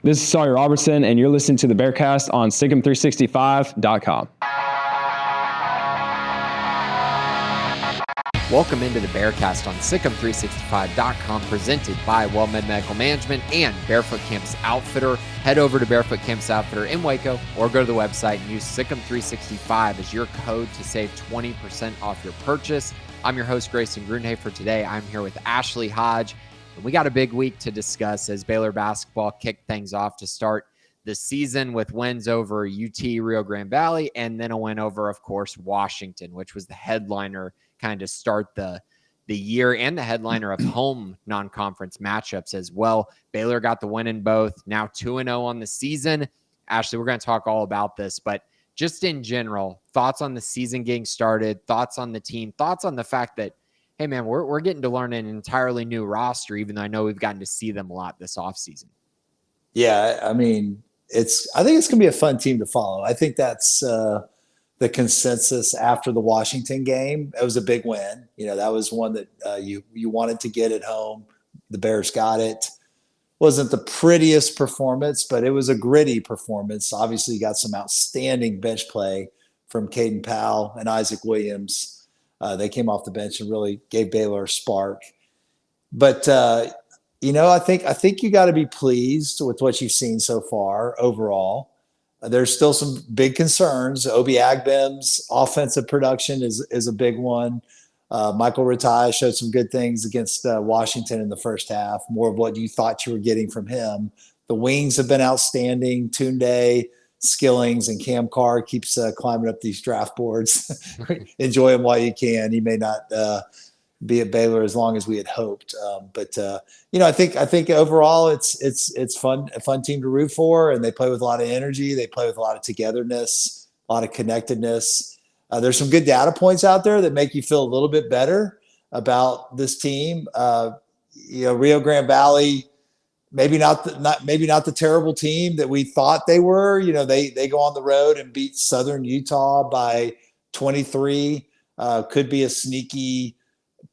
This is Sawyer Robertson, and you're listening to the Bearcast on SicEm365.com. Welcome into the Bearcast on SicEm365.com, presented by WellMed Medical Management and Barefoot Campus Outfitter. Head over to Barefoot Campus Outfitter in Waco or go to the website and use SicEm365 as your code to save 20% off your purchase. I'm your host, Grayson Grundhoefer. Today, I'm here with Ashley Hodge. And we got a big week to discuss as Baylor basketball kicked things off to start the season with wins over UT Rio Grande Valley and then a win over, of course, Washington, which was the headliner kind of start the year and the headliner of home non-conference matchups as well. Baylor got the win in both, now 2-0 on the season. Ashley, we're going to talk all about this, but just in general, thoughts on the season getting started, thoughts on the team, thoughts on the fact that, hey, man, we're getting to learn an entirely new roster, even though I know we've gotten to see them a lot this offseason. Yeah, I mean, I think it's going to be a fun team to follow. I think that's the consensus after the Washington game. It was a big win. You know, that was one that you wanted to get at home. The Bears got it. Wasn't the prettiest performance, but it was a gritty performance. Obviously, you got some outstanding bench play from Caden Powell and Isaac Williams. They came off the bench and really gave Baylor a spark. But you know, I think you got to be pleased with what you've seen so far overall. There's still some big concerns. Obi Agbem's offensive production is a big one. Michael Rataj showed some good things against Washington in the first half, more of what you thought you were getting from him. The wings have been outstanding. Tunde, Skillings, and Cam Carr keeps climbing up these draft boards. Enjoy him while you can. He may not be at Baylor as long as we had hoped, but you know, I think overall it's fun, a fun team to root for, and they play with a lot of energy. They play with a lot of togetherness, a lot of connectedness. There's some good data points out there that make you feel a little bit better about this team. You know, Rio Grande Valley, maybe not the terrible team that we thought they were. You know, they go on the road and beat Southern Utah by 23. Could be a sneaky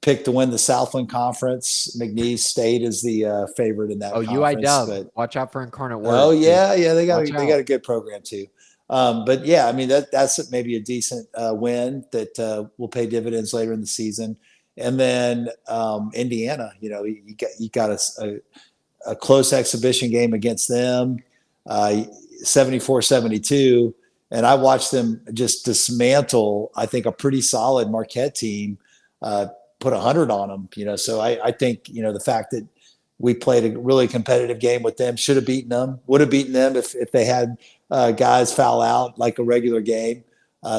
pick to win the Southland Conference. McNeese State is the favorite in that conference. UIW. But watch out for Incarnate Word. Oh yeah, they got a good program too. But yeah, I mean that's maybe a decent win that will pay dividends later in the season. And then Indiana, you know, you got a close exhibition game against them, 74-72, and I watched them just dismantle, I think, a pretty solid Marquette team. Put 100 on them, you know. So I think, you know, the fact that we played a really competitive game with them, would have beaten them if they had guys foul out like a regular game.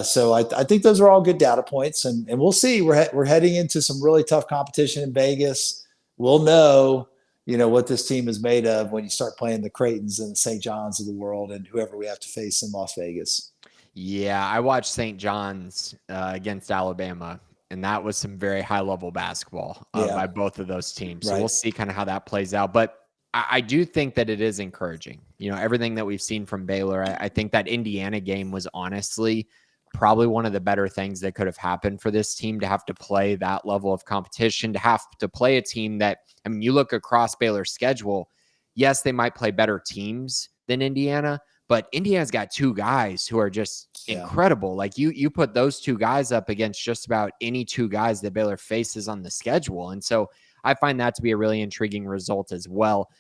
So I think those are all good data points, and we'll see. We're heading into some really tough competition in Vegas. We'll know, you know, what this team is made of when you start playing the Creightons and the St. John's of the world and whoever we have to face in Las Vegas. Yeah, I watched St. John's against Alabama, and that was some very high-level basketball by both of those teams. So We'll see kind of how that plays out. But I do think that it is encouraging. You know, everything that we've seen from Baylor, I think that Indiana game was honestly probably one of the better things that could have happened for this team, to have to play that level of competition, to have to play a team that, I mean, you look across Baylor's schedule, yes, they might play better teams than Indiana, but Indiana's got two guys who are just incredible. Like you put those two guys up against just about any two guys that Baylor faces on the schedule. And so I find that to be a really intriguing result as well.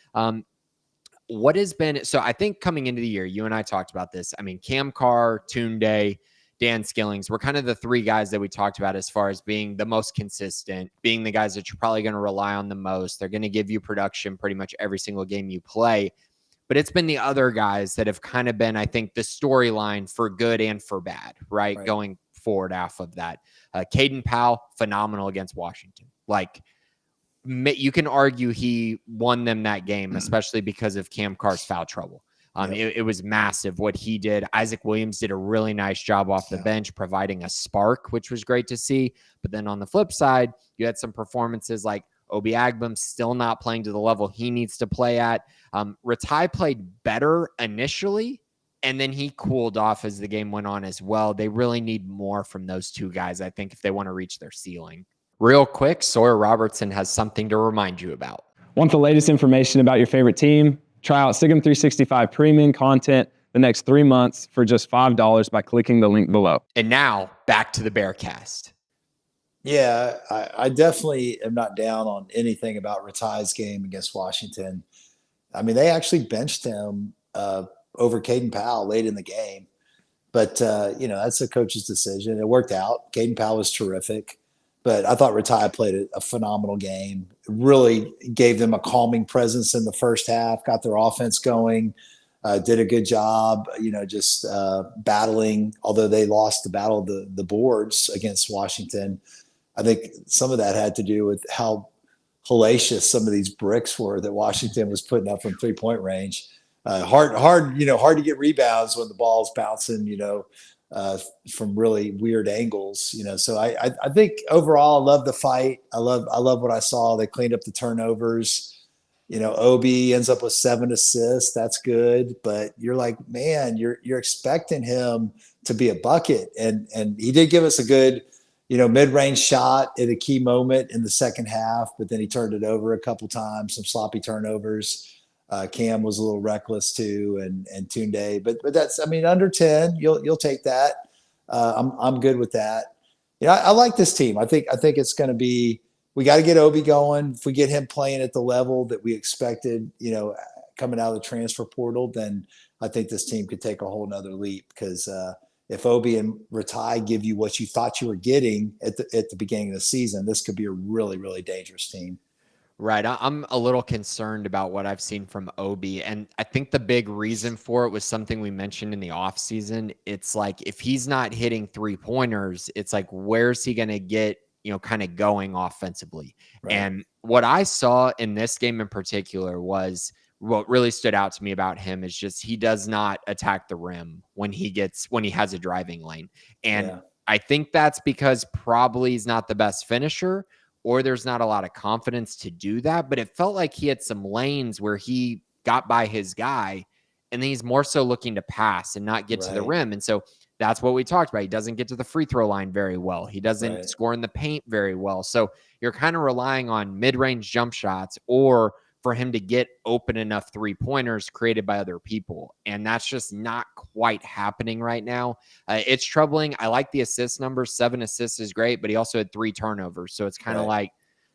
What has been, so I think coming into the year, you and I talked about this. I mean, Cam Carr, Tunde, Dan Skillings were kind of the three guys that we talked about as far as being the most consistent, being the guys that you're probably going to rely on the most. They're going to give you production pretty much every single game you play. But it's been the other guys that have kind of been, I think, the storyline for good and for bad, right? Going forward off of that. Caden Powell, phenomenal against Washington. Like, you can argue he won them that game, especially because of Cam Carr's foul trouble. It was massive what he did. Isaac Williams did a really nice job off the bench, providing a spark, which was great to see. But then on the flip side, you had some performances like Obi Agbem still not playing to the level he needs to play at. Ratai played better initially, and then he cooled off as the game went on as well. They really need more from those two guys, I think, if they want to reach their ceiling. Real quick, Sawyer Robertson has something to remind you about. Want the latest information about your favorite team? Try out SIGM 365 premium content the next 3 months for just $5 by clicking the link below. And now back to the Bearcast. Yeah, I definitely am not down on anything about Ratai's game against Washington. I mean, they actually benched him over Caden Powell late in the game. But, that's the coach's decision. It worked out. Caden Powell was terrific. But I thought Ratai played a phenomenal game. It really gave them a calming presence in the first half, got their offense going, did a good job, just battling. Although they lost the battle of the boards against Washington, I think some of that had to do with how hellacious some of these bricks were that Washington was putting up from 3-point range. Hard to get rebounds when the ball's bouncing, from really weird angles, So I think overall, I love the fight. I love what I saw. They cleaned up the turnovers. Obi ends up with 7 assists. That's good, but you're like, man, you're expecting him to be a bucket, and he did give us a good, mid-range shot at a key moment in the second half, but then he turned it over a couple times, some sloppy turnovers. Cam was a little reckless too, and Tunde, but that's, under 10, you'll take that. I'm good with that. I like this team. I think it's going to be. We got to get Obi going. If we get him playing at the level that we expected, coming out of the transfer portal, then I think this team could take a whole nother leap. Because if Obi and Ratai give you what you thought you were getting at the beginning of the season, this could be a really, really dangerous team. Right. I'm a little concerned about what I've seen from Obi. And I think the big reason for it was something we mentioned in the offseason. It's like, if he's not hitting 3-pointers, it's like, where's he going to get, kind of going offensively? Right. And what I saw in this game in particular was what really stood out to me about him is just, he does not attack the rim when he has a driving lane. And I think that's because probably he's not the best finisher, or there's not a lot of confidence to do that. But it felt like he had some lanes where he got by his guy, and then he's more so looking to pass and not get to the rim. And so that's what we talked about. He doesn't get to the free throw line very well. He doesn't score in the paint very well. So you're kind of relying on mid-range jump shots, or for him to get open enough 3-pointers created by other people. And that's just not quite happening right now. It's troubling. I like the assist numbers. 7 assists is great, but he also had 3 turnovers. So it's kind of like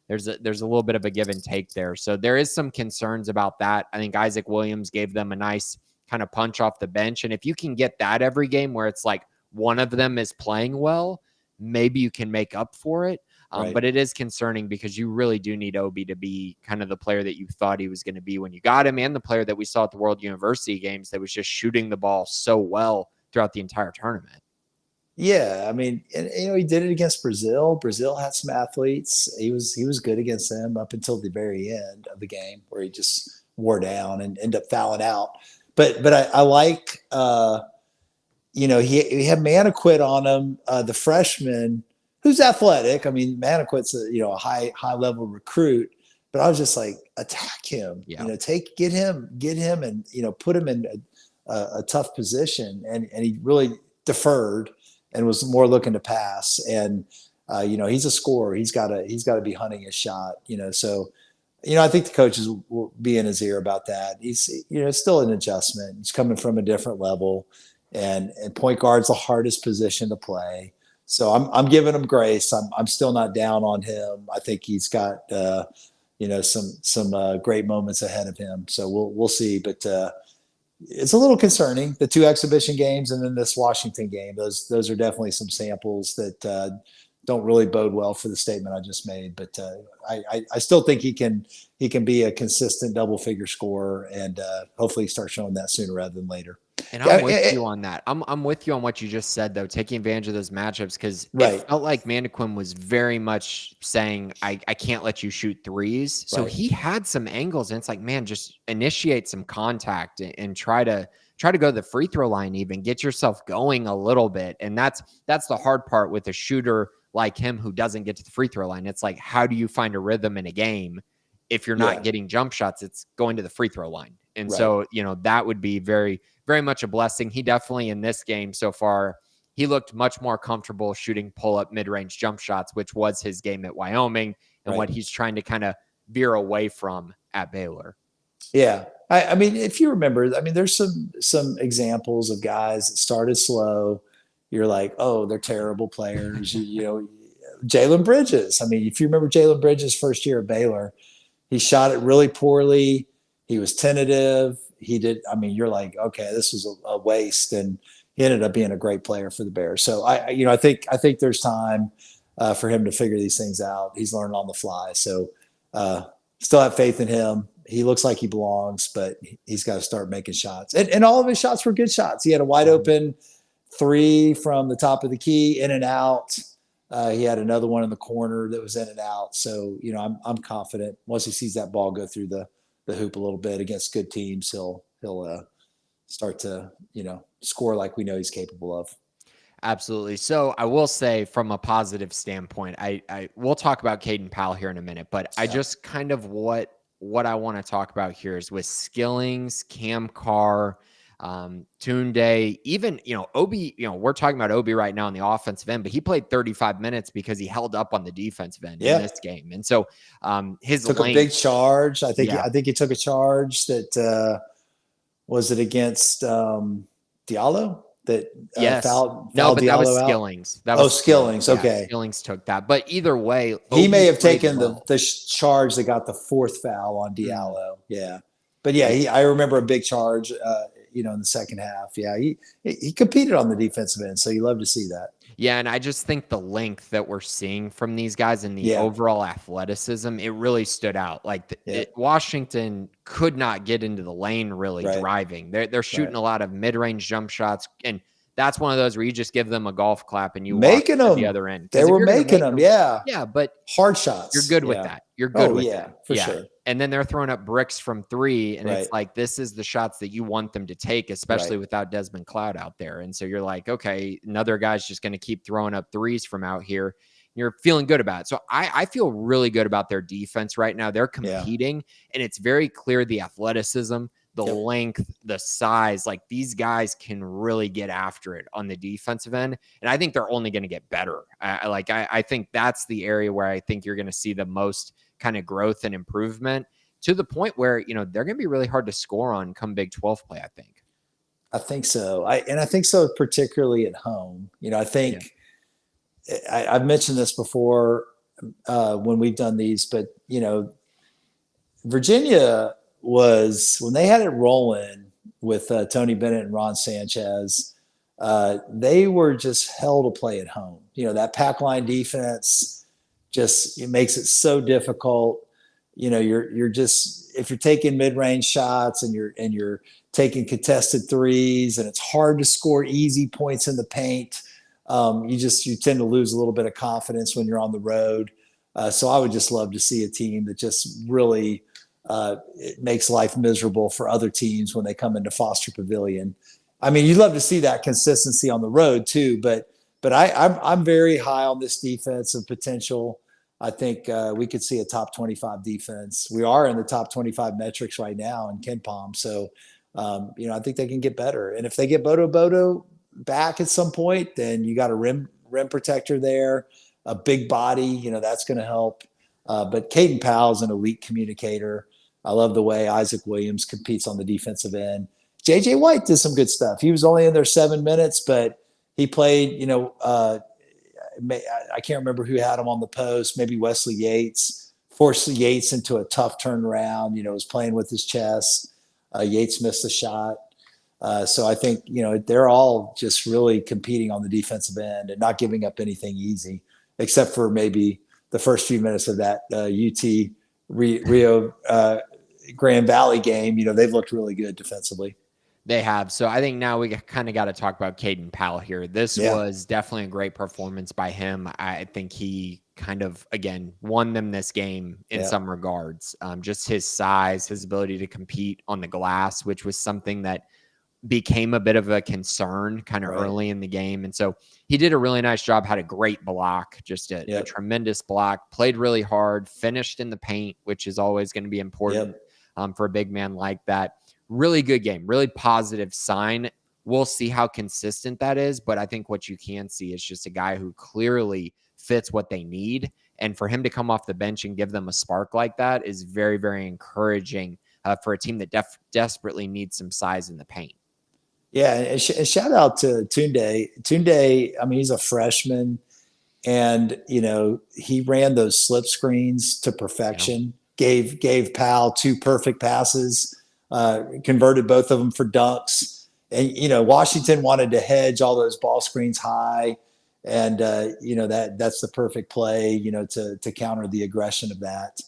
there's a little bit of a give and take there. So there is some concerns about that. I think Isaac Williams gave them a nice kind of punch off the bench. And if you can get that every game where it's like one of them is playing well, maybe you can make up for it. But it is concerning because you really do need Obi to be kind of the player that you thought he was going to be when you got him, and the player that we saw at the World University Games that was just shooting the ball so well throughout the entire tournament. Yeah, he did it against Brazil. Brazil had some athletes. He was good against them up until the very end of the game, where he just wore down and ended up fouling out. But I like, he had Maniquit on him, the freshman, who's athletic. Maniquit's a high level recruit, but I was just like, attack him, get him and, put him in a tough position. And he really deferred and was more looking to pass. And, he's a scorer. He's got to be hunting his shot, so, I think the coaches will be in his ear about that. He's, still an adjustment. He's coming from a different level, and point guard's the hardest position to play. So I'm giving him grace. I'm still not down on him. I think he's got some great moments ahead of him. So we'll see. But it's a little concerning, the 2 exhibition games and then this Washington game. Those are definitely some samples that don't really bode well for the statement I just made. But I still think he can be a consistent double-figure scorer, and hopefully start showing that sooner rather than later. And I'm with you on that. I'm with you on what you just said, though, taking advantage of those matchups, because it felt like Maniquin was very much saying, I can't let you shoot threes. So he had some angles, and it's like, man, just initiate some contact and try to go to the free throw line, even get yourself going a little bit. And that's the hard part with a shooter like him who doesn't get to the free throw line. It's like, how do you find a rhythm in a game if you're not getting jump shots? It's going to the free throw line. And so, that would be very, very much a blessing. He definitely, in this game so far, he looked much more comfortable shooting pull-up mid-range jump shots, which was his game at Wyoming and what he's trying to kind of veer away from at Baylor. Yeah. I mean, if you remember, I mean, there's some examples of guys that started slow. You're like, oh, they're terrible players. You know, Jalen Bridges. I mean, if you remember Jalen Bridges' first year at Baylor, he shot it really poorly. He was tentative. He did. I mean, you're like, okay, this was a waste, and he ended up being a great player for the Bears. So I think there's time for him to figure these things out. He's learning on the fly. So still have faith in him. He looks like he belongs, but he's got to start making shots. And all of his shots were good shots. He had a wide open three from the top of the key, in and out. He had another one in the corner that was in and out. So, you know, I'm confident once he sees that ball go through the hoop a little bit against good teams, he'll start to, you know, score like we know he's capable of. Absolutely. So I will say from a positive standpoint, I we'll talk about Caden Powell here in a minute, but I just kind of what I want to talk about here is with Skillings, Cam Carr, Tunde, even, you know, Obi, you know, we're talking about Obi right now on the offensive end, but he played 35 minutes because he held up on the defensive end in this game. And so his took length, a big charge. I think he took a charge that was it against Diallo that fouled no, but Diallo that was out? Skillings. That was Skillings. Okay. Skillings took that. But either way, he may Obi have taken well. the charge that got the fourth foul on Diallo. Yeah. But yeah, I remember a big charge, you know, in the second half. Yeah, he competed on the defensive end, so you love to see that. Yeah, and I just think the length that we're seeing from these guys and the overall athleticism, it really stood out. Like Washington could not get into the lane really driving. They're shooting a lot of mid-range jump shots, and that's one of those where you just give them a golf clap and you making walk them to the other end. They were making them, yeah, but hard shots. You're good with that. You're good with that. For sure. And then they're throwing up bricks from three, and it's like, this is the shots that you want them to take, especially without Desmond Cloud out there. And so you're like, okay, another guy's just going to keep throwing up threes from out here. You're feeling good about it. So I feel really good about their defense right now. They're competing, and it's very clear the athleticism, the length, the size, like these guys can really get after it on the defensive end. And I think they're only going to get better. I think that's the area where I think you're going to see the most kind of growth and improvement, to the point where, you know, they're going to be really hard to score on come Big 12 play, I think. I think so. I think so, particularly at home. You know, I think I've mentioned this before when we've done these, but, you know, Virginia was, when they had it rolling with Tony Bennett and Ron Sanchez, they were just hell to play at home. You know, that pack line defense, it makes it so difficult. You know, you're just, if you're taking mid-range shots and you're taking contested threes, and it's hard to score easy points in the paint, you tend to lose a little bit of confidence when you're on the road. So I would just love to see a team that just really it makes life miserable for other teams when they come into Foster Pavilion. I mean, you'd love to see that consistency on the road too, but I'm very high on this defensive potential. I think we could see a top 25 defense. We are in the top 25 metrics right now in KenPom. So, you know, I think they can get better. And if they get Bodo back at some point, then you got a rim protector there, a big body, you know, that's going to help. But Caden Powell is an elite communicator. I love the way Isaac Williams competes on the defensive end. J.J. White did some good stuff. He was only in there 7 minutes, but he played, you know, I can't remember who had him on the post, maybe Wesley Yates, forced Yates into a tough turnaround, you know, was playing with his chest. Yates missed a shot. So I think, you know, they're all just really competing on the defensive end and not giving up anything easy, except for maybe the first few minutes of that UT Rio Grand Valley game. You know, they've looked really good defensively. They have. So I think now we kind of got to talk about Caden Powell here. This was definitely a great performance by him. I think he kind of, again, won them this game in some regards. Just his size, his ability to compete on the glass, which was something that became a bit of a concern kind of early in the game. And so he did a really nice job, had a great block, just a tremendous block, played really hard, finished in the paint, which is always going to be important for a big man like that. Really good game, really positive sign. We'll see how consistent that is, but I think what you can see is just a guy who clearly fits what they need. And for him to come off the bench and give them a spark like that is very, very encouraging for a team that desperately needs some size in the paint. Yeah, and shout out to Tunde. Tunde, I mean, he's a freshman, and he ran those slip screens to perfection. Gave Powell 2 perfect passes, converted both of them for dunks. And Washington wanted to hedge all those ball screens high, and that's the perfect play, to counter the aggression of that.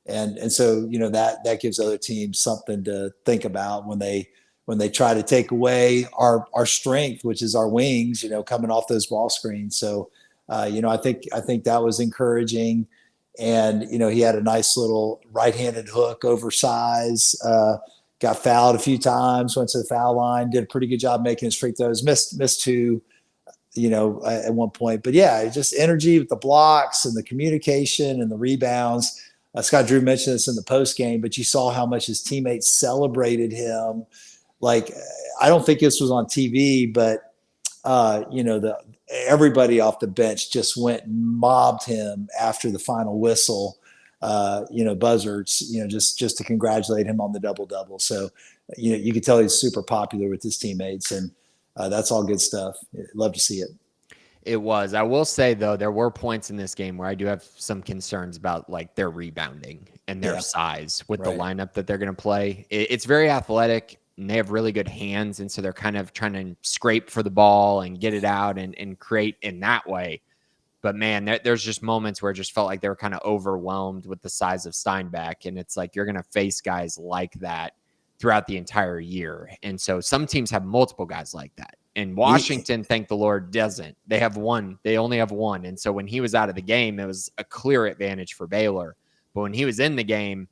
And so that gives other teams something to think about when they try to take away our strength, which is our wings, coming off those ball screens. So I think that was encouraging. And he had a nice little right-handed hook, oversized, got fouled a few times, went to the foul line, did a pretty good job making his free throws, missed 2 at one point. But yeah, just energy with the blocks and the communication and the rebounds. Scott Drew mentioned this in the post game, but you saw how much his teammates celebrated him. Like, I don't think this was on TV, but everybody off the bench just went and mobbed him after the final whistle, buzzards, just to congratulate him on the double-double. So, you could tell he's super popular with his teammates, and that's all good stuff. Love to see it. It was. I will say, though, there were points in this game where I do have some concerns about like their rebounding and their size with the lineup that they're going to play. It's very athletic, and they have really good hands, and so they're kind of trying to scrape for the ball and get it out and create in that way. But man, there's just moments where it just felt like they were kind of overwhelmed with the size of Steinbach, and it's like you're going to face guys like that throughout the entire year. And so some teams have multiple guys like that. And Washington, thank the Lord, doesn't. They have one. They only have one. And so when he was out of the game, it was a clear advantage for Baylor. But when he was in the game,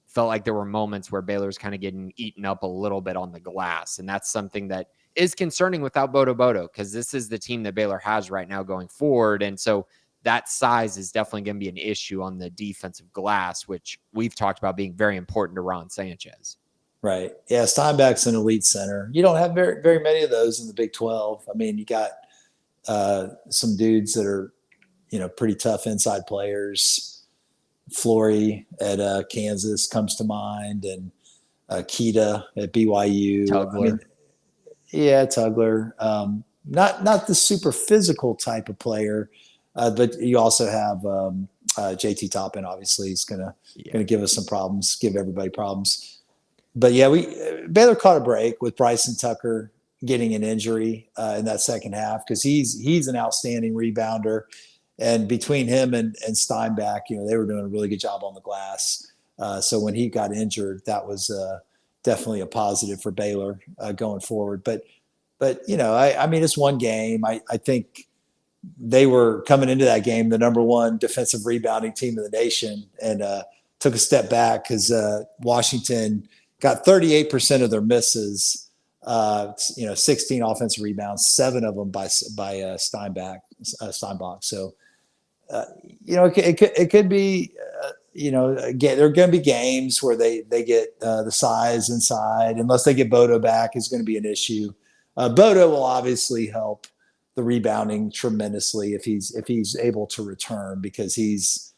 felt like there were moments where Baylor was kind of getting eaten up a little bit on the glass. And that's something that is concerning without Bodo, because this is the team that Baylor has right now going forward. And so that size is definitely going to be an issue on the defensive glass, which we've talked about being very important to Ron Sanchez. Right. Yeah, Steinbach's an elite center. You don't have very, very many of those in the Big 12. I mean, you got some dudes that are, pretty tough inside players. Flory at Kansas comes to mind, and Keita at BYU. Tugler. Tugler. Not the super physical type of player, but you also have JT Toppin. Obviously, he's gonna give us some problems, give everybody problems. But yeah, Baylor caught a break with Bryson Tucker getting an injury in that second half, because he's an outstanding rebounder, and between him and Steinbach, they were doing a really good job on the glass. So when he got injured, that was definitely a positive for Baylor going forward. But I mean, it's one game. I think they were coming into that game the number 1 defensive rebounding team in the nation, and took a step back because Washington got 38% of their misses, 16 offensive rebounds, 7 of them by Steinbach. So, it could be, again, there are going to be games where they get the size inside. Unless they get Bodo back, is going to be an issue. Bodo will obviously help the rebounding tremendously if he's able to return, because he's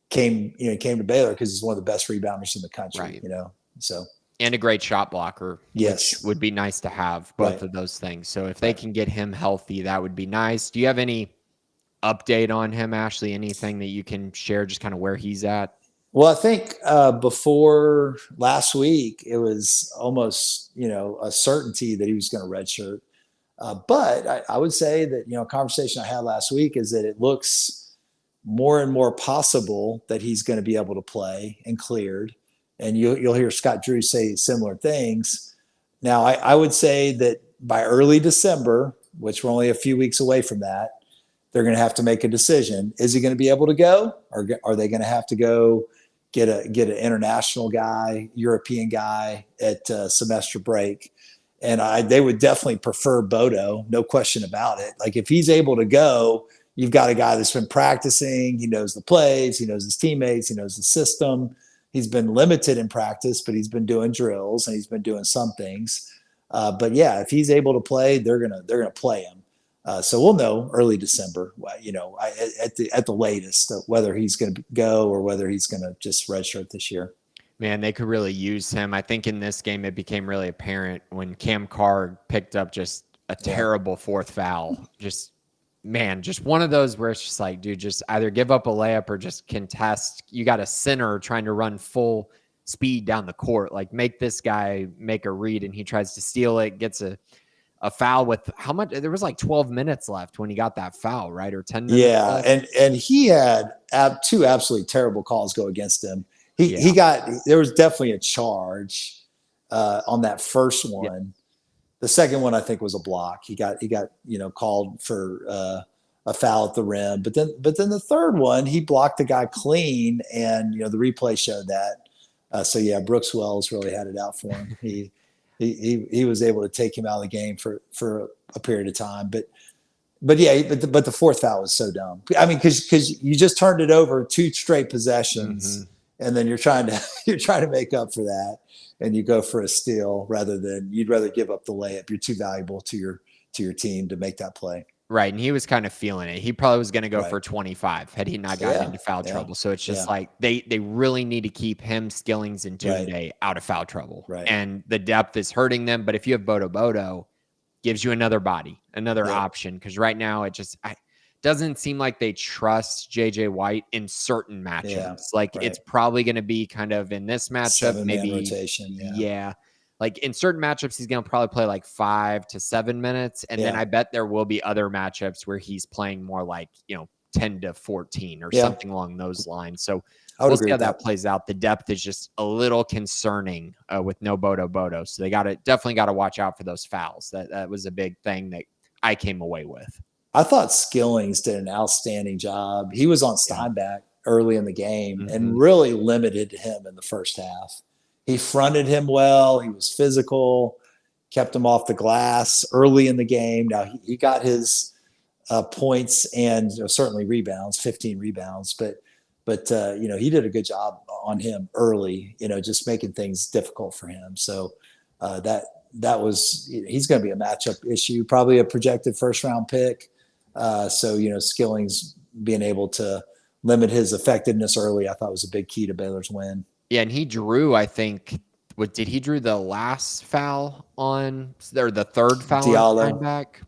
came to Baylor because he's one of the best rebounders in the country. Right. So, and a great shot blocker, yes, which would be nice to have, both of those things. So if they can get him healthy, that would be nice. Do you have any update on him, Ashley? Anything that you can share, just kind of where he's at? Well, I think before last week, it was almost, a certainty that he was going to redshirt. But I would say that, a conversation I had last week is that it looks more and more possible that he's going to be able to play and cleared. And you'll hear Scott Drew say similar things. Now, I would say that by early December, which we're only a few weeks away from that, they're going to have to make a decision. Is he going to be able to go? Or are they going to have to go get an international guy, European guy at semester break? And they would definitely prefer Bodo, no question about it. Like, if he's able to go, you've got a guy that's been practicing. He knows the plays. He knows his teammates. He knows the system. He's been limited in practice, but he's been doing drills and he's been doing some things. But yeah, if he's able to play, they're gonna play him. So we'll know early December, at the latest, whether he's going to go or whether he's going to just redshirt this year. Man, they could really use him. I think in this game, it became really apparent when Cam Carr picked up just a terrible fourth foul. Just one of those where it's just like, dude, just either give up a layup or just contest. You got a center trying to run full speed down the court. Like, make this guy make a read, and he tries to steal it, gets a foul with how much? There was like 12 minutes left when he got that foul, right? Or 10 minutes left. And he had two absolutely terrible calls go against him. There was definitely a charge on that first one. Yeah. The second one, I think, was a block. He got called for a foul at the rim. But then the third one, he blocked the guy clean, and the replay showed that. So yeah, Brooks Wells really had it out for him. He was able to take him out of the game for a period of time. But the fourth foul was so dumb. I mean, because you just turned it over 2 straight possessions. Mm-hmm. And then you're trying to make up for that, and you go for a steal you'd rather give up the layup. You're too valuable to your team to make that play. Right, and he was kind of feeling it. He probably was going to go for 25 had he not gotten into foul trouble. So it's just like they really need to keep him, Skillings, and Tunde out of foul trouble. Right. And the depth is hurting them. But if you have Bodo, gives you another body, another option. Because right now it just doesn't seem like they trust JJ White in certain matchups. It's probably going to be kind of in this matchup, 7-man rotation. Yeah. Like in certain matchups, he's going to probably play like 5 to 7 minutes. And then I bet there will be other matchups where he's playing more like, 10 to 14 or something along those lines. So we'll see how that plays out. The depth is just a little concerning with no Bodo. So they definitely got to watch out for those fouls. That was a big thing that I came away with. I thought Skillings did an outstanding job. He was on Steinbach early in the game and really limited him in the first half. He fronted him well. He was physical, kept him off the glass early in the game. Now, he got his points and certainly rebounds, 15 rebounds. But he did a good job on him early, just making things difficult for him. So that was he's going to be a matchup issue, probably a projected first-round pick. Skillings being able to limit his effectiveness early, I thought was a big key to Baylor's win. Yeah, and he drew, I think, did he drew the last foul or the third foul Diallo. On back?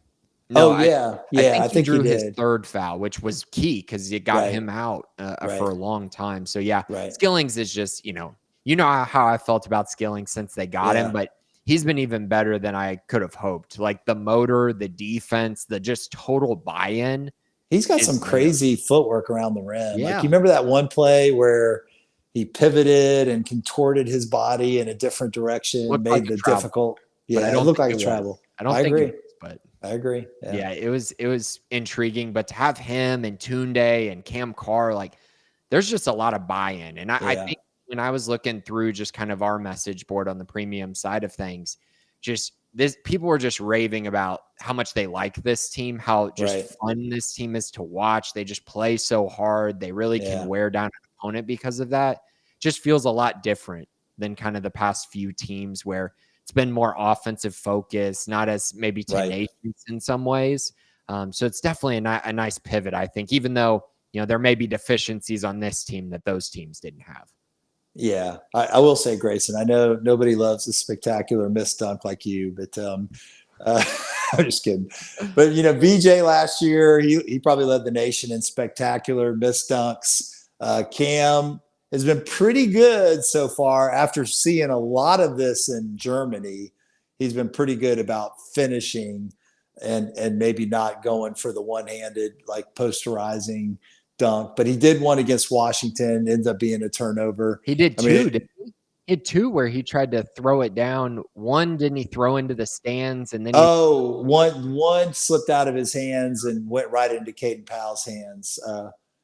No, I think he drew he his third foul, which was key because it got him out for a long time. So Skillings is just, how I felt about Skillings since they got him, but he's been even better than I could have hoped. Like the motor, the defense, the just total buy-in. He's got some crazy footwork around the rim. Yeah. Like, you remember that one play where he pivoted and contorted his body in a different direction, made the difficult. Yeah, it looked like a travel. I agree. But I agree. Yeah, it was intriguing. But to have him and Tunde and Cam Carr, like, there's just a lot of buy-in. And I think when I was looking through just kind of our message board on the premium side of things, people were just raving about how much they like this team, how just fun this team is to watch. They just play so hard. They really can wear down an opponent because of that. Just feels a lot different than kind of the past few teams where it's been more offensive focus, not as maybe tenacious in some ways. So it's definitely a nice pivot, I think, even though, there may be deficiencies on this team that those teams didn't have. Yeah, I will say, Grayson, I know nobody loves a spectacular missed dunk like you, but I'm just kidding. But, BJ last year, he probably led the nation in spectacular missed dunks. Cam has been pretty good so far after seeing a lot of this in Germany. He's been pretty good about finishing and maybe not going for the one-handed, like, posterizing dunk, but he did one against Washington, ends up being a turnover. He did two, didn't he? He had two where he tried to throw it down. One, didn't he throw into the stands? And then one slipped out of his hands and went right into Caden Powell's hands,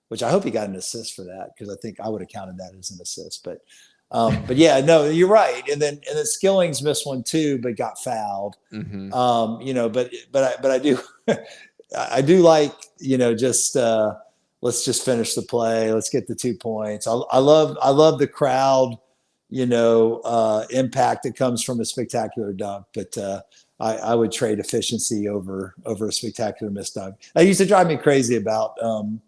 which I hope he got an assist for that, because I think I would have counted that as an assist. But yeah, no, you're right. And then Skillings missed one too, but got fouled. Mm-hmm. But I do like, just let's just finish the play. Let's get the 2 points. I love the crowd, impact that comes from a spectacular dunk. But I would trade efficiency over a spectacular missed dunk. That used to drive me crazy about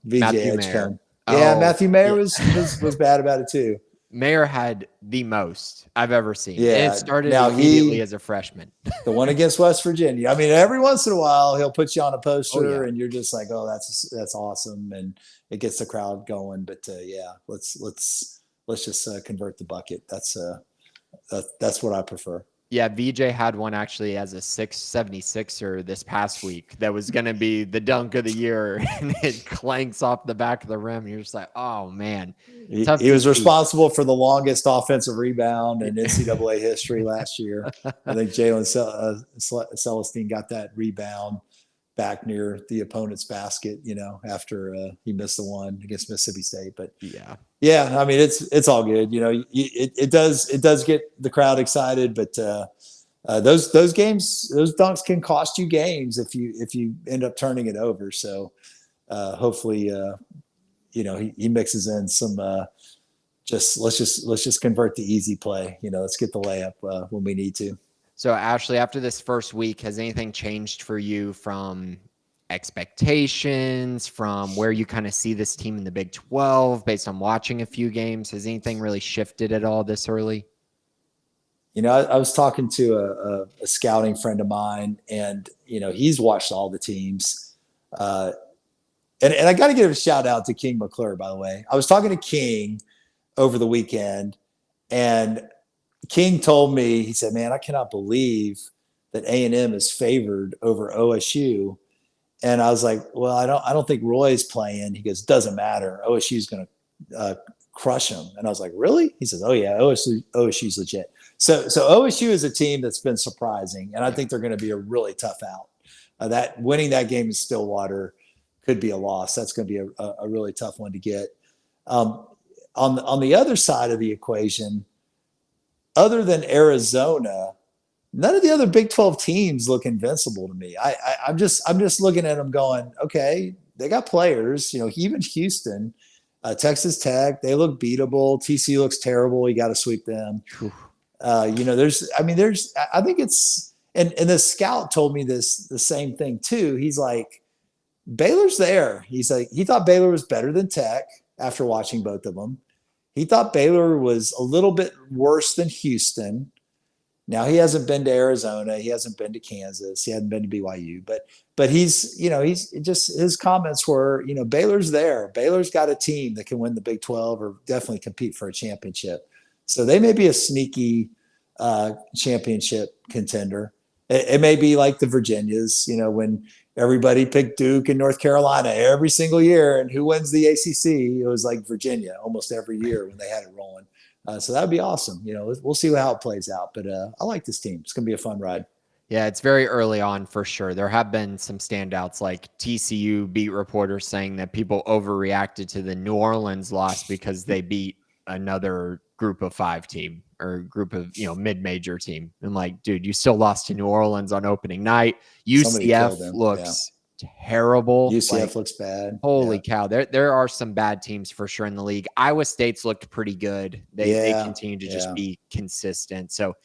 VJ Edgecombe. Yeah, Matthew Mayer was bad about it too. Mayer had the most I've ever seen. Yeah. And it started immediately as a freshman. The one against West Virginia. I mean, every once in a while he'll put you on a poster and you're just like, oh, that's awesome. And it gets the crowd going. But let's just convert the bucket. That's what I prefer. Yeah, VJ had one actually as a 676er this past week that was going to be the dunk of the year, and it clanks off the back of the rim. You're just like, oh, man. He was responsible for the longest offensive rebound in NCAA history last year. I think Jalen Celestine got that rebound back near the opponent's basket, after he missed the one against Mississippi State. But yeah, I mean, it's all good. It does get the crowd excited, but those games, those dunks can cost you games if you end up turning it over. So hopefully, he mixes in some let's just convert the easy play. Let's get the layup when we need to. So Ashley, after this first week, has anything changed for you from expectations, from where you kind of see this team in the Big 12 based on watching a few games? Has anything really shifted at all this early? I was talking to a scouting friend of mine, and he's watched all the teams. And I got to give a shout out to King McClure, by the way. I was talking to King over the weekend, and King told me, he said, man, I cannot believe that A&M is favored over OSU. And I was like, well, I don't think Roy's playing. He goes, doesn't matter. OSU's going to crush him. And I was like, really? He says, oh yeah, OSU's legit. So OSU is a team that's been surprising, and I think they're going to be a really tough out. That winning that game in Stillwater could be a loss. That's going to be a really tough one to get. On the other side of the equation, other than Arizona, none of the other Big 12 teams look invincible to me. I'm just looking at them going, okay, they got players, even Houston, Texas Tech, they look beatable. TCU looks terrible. You got to sweep them. I think it's, and the scout told me the same thing too. He's like, Baylor's there. He's like, he thought Baylor was better than Tech after watching both of them. He thought Baylor was a little bit worse than Houston. Now he hasn't been to Arizona. He hasn't been to Kansas. He hasn't been to BYU, but he's just, his comments were, Baylor's there. Baylor's got a team that can win the Big 12 or definitely compete for a championship. So they may be a sneaky championship contender. It may be like the Virginias, when everybody picked Duke and North Carolina every single year, and who wins the ACC? It was like Virginia almost every year when they had it rolling. So that would be awesome. We'll see how it plays out, but I like this team. It's going to be a fun ride. Yeah, it's very early on for sure. There have been some standouts, like TCU beat reporters saying that people overreacted to the New Orleans loss because they beat another group of 5 team or group of, mid-major team. And like, dude, you still lost to New Orleans on opening night. UCF looks terrible. UCF looks bad. Holy cow. There are some bad teams for sure in the league. Iowa State's looked pretty good. They continue to just be consistent. So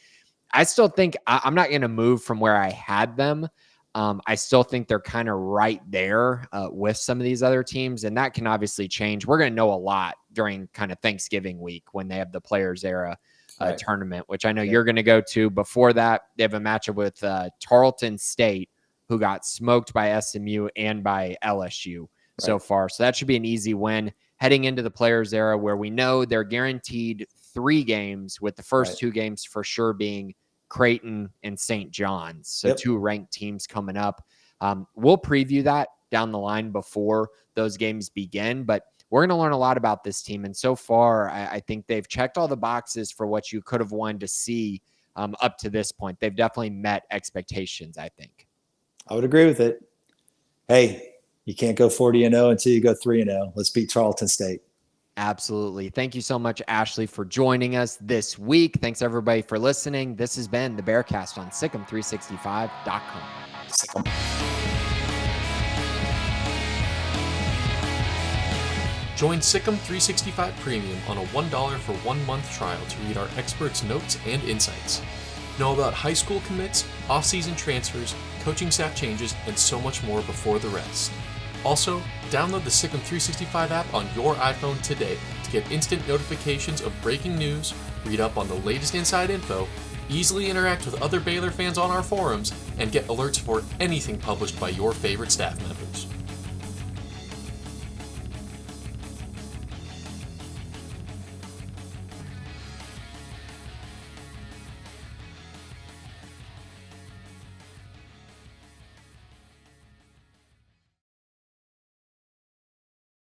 I still think I'm not going to move from where I had them. I still think they're kind of right there with some of these other teams, and that can obviously change. We're going to know a lot during kind of Thanksgiving week when they have the Players Era tournament, which I know you're going to go to. Before that, they have a matchup with Tarleton State, who got smoked by SMU and by LSU so far. So that should be an easy win heading into the Players Era, where we know they're guaranteed 3 games, with the first 2 games for sure being Creighton and St. John's. So 2 ranked teams coming up. We'll preview that down the line before those games begin, but we're going to learn a lot about this team. And so far, I think they've checked all the boxes for what you could have wanted to see up to this point. They've definitely met expectations, I think. I would agree with it. Hey, you can't go 40-0 until you go 3-0. Let's beat Tarleton State. Absolutely. Thank you so much, Ashley, for joining us this week. Thanks, everybody, for listening. This has been the Bearcast on Sikkim365.com. Sikkim. Join Sikkim 365 Premium on a $1 for 1 month trial to read our experts' notes and insights. Know about high school commits, off-season transfers, coaching staff changes, and so much more before the rest. Also, download the Sikkim 365 app on your iPhone today to get instant notifications of breaking news, read up on the latest inside info, easily interact with other Baylor fans on our forums, and get alerts for anything published by your favorite staff members.